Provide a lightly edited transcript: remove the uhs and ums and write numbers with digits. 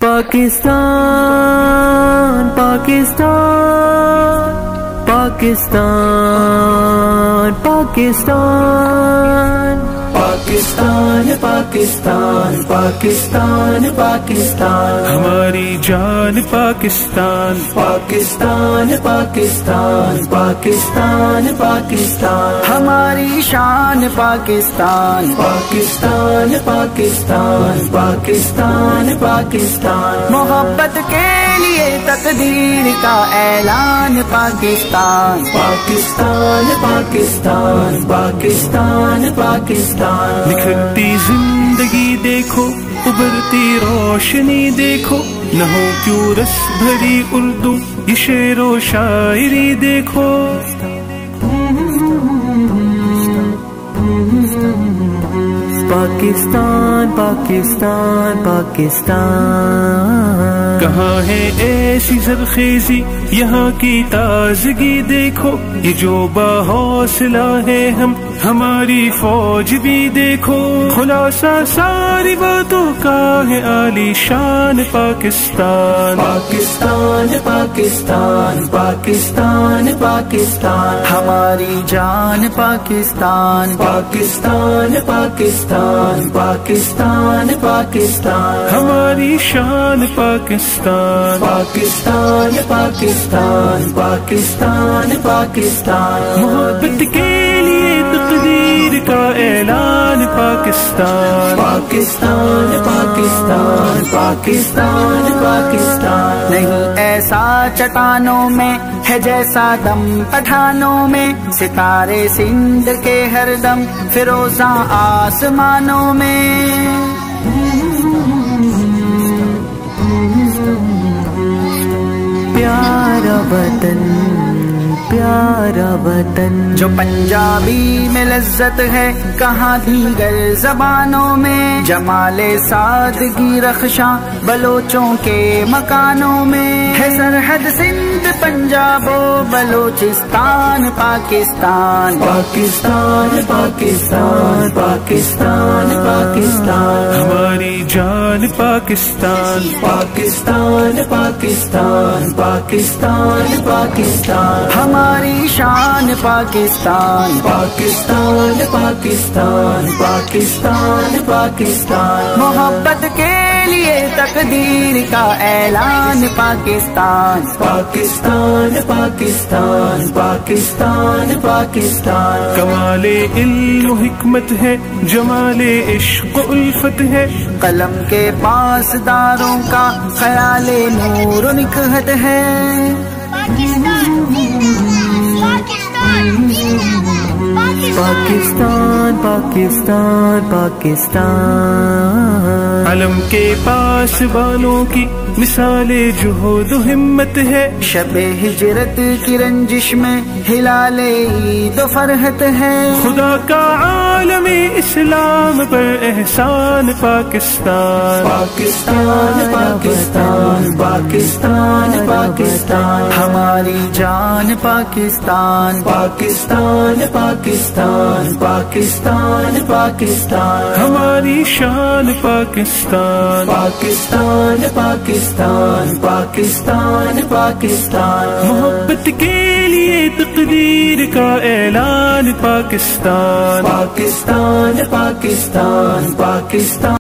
پاکستان پاکستان پاکستان پاکستان پاکستان پاکستان پاکستان پاکستان ہماری جان پاکستان پاکستان پاکستان پاکستان پاکستان ہماری شان پاکستان پاکستان پاکستان پاکستان پاکستان محبت کے لیے تقدیر کا اعلان پاکستان پاکستان پاکستان پاکستان پاکستان نکھرتی زندگی دیکھو، ابھرتی روشنی دیکھو، نہ ہو کیوں رس بھری اردو یہ شعر و شاعری دیکھو۔ پاکستان پاکستان پاکستان کہاں ہے ایسی زرخیزی، یہاں کی تازگی دیکھو، یہ جو باحوصلہ ہے ہماری فوج بھی دیکھو۔ خلاصہ ساری باتوں کا ہے عالی شان پاکستان پاکستان پاکستان پاکستان پاکستان ہماری جان پاکستان پاکستان پاکستان پاکستان پاکستان ہماری شان پاکستان پاکستان پاکستان پاکستان پاکستان محبت کے لیے تقدیر کا اعلان پاکستان پاکستان پاکستان پاکستان پاکستان نہیں ایسا چٹانوں میں ہے جیسا دم پٹھانوں میں، ستارے سندھ کے ہر دم فروزاں آسمانوں میں۔ پیارا وطن پیارا وطن جو پنجابی میں لذت ہے کہاں دیگر زبانوں میں، جمال سادگی رخشاں بلوچوں کے مکانوں میں ہے سرحد سندھ پنجاب و بلوچستان پاکستان پاکستان پاکستان پاکستان پاکستان ہماری جان پاکستان پاکستان پاکستان پاکستان پاکستان ہماری شان پاکستان پاکستان پاکستان پاکستان پاکستان محبت کے لیے تقدیر کا اعلان پاکستان پاکستان پاکستان پاکستان پاکستان کمال علم و حکمت ہے، جمال عشق و الفت ہے، قلم کے پاس داروں کا خیال نور و نکہت ہے۔ پاکستان پاکستان پاکستان علم کے پاس بالوں کی مثال جہد و ہمت ہے، شب ہجرت کی رنجش میں ہلال عید و فرحت ہے۔ خدا کا عالم اسلام پر احسان پاکستان پاکستان پاکستان پاکستان پاکستان ہماری جان پاکستان پاکستان پاکستان پاکستان پاکستان ہماری شان پاکستان پاکستان پاکستان پاکستان پاکستان محبت کے لیے تقدیر کا اعلان پاکستان پاکستان پاکستان پاکستان